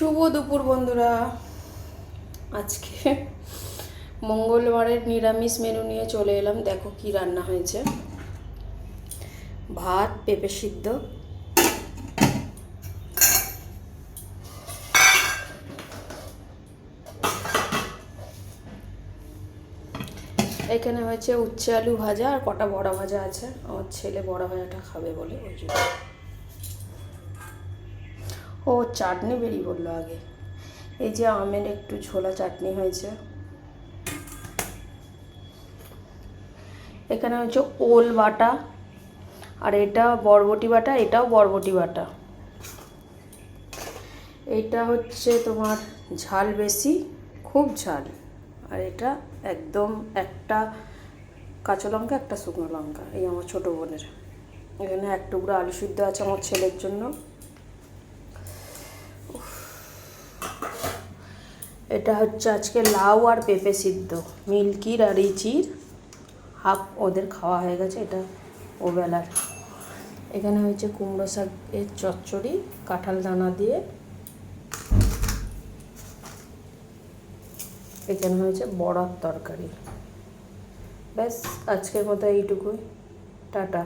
শুভ দুপুর বন্ধুরা। আজকে মঙ্গলবারের নিরামিষ মেনু নিয়ে চলে এলাম। দেখো কি রান্না হয়েছে। ভাত, পেঁপে সিদ্ধ, এখানে হয়েছে উচ্ছে আলু ভাজা আর কটা বড়া ভাজা আছে। আমার ছেলে বড়া ভাজাটা খাবে বলে ওই জন্য। ও চাটনি বেরিয়ে পড়লো আগে। এই যে আমের একটু ঝোলা চাটনি হয়েছে। এখানে হচ্ছে ওল বাটা, আর এটা বরবটি বাটা, এটাও বরবটি বাটা। এইটা হচ্ছে তোমার ঝাল বেশি, খুব ঝাল। আর এটা একদম একটা কাঁচা লঙ্কা, একটা শুকনো লঙ্কা, এই আমার ছোটো বোনের। এখানে এক টুকরো আলু সিদ্ধ আছে আমার ছেলের জন্য। এটা হচ্ছে আজকে লাউ আর পেঁপে সিদ্ধ। মিল্কির আর রিচির হাফ ওদের খাওয়া হয়ে গেছে, এটা ও বেলার। এখানে হয়েছে কুমড়ো শাকের চচ্চড়ি কাঁঠাল দানা দিয়ে। এখানে হয়েছে বড়ার তরকারি। ব্যাস আজকের মতো এইটুকুই। টাটা।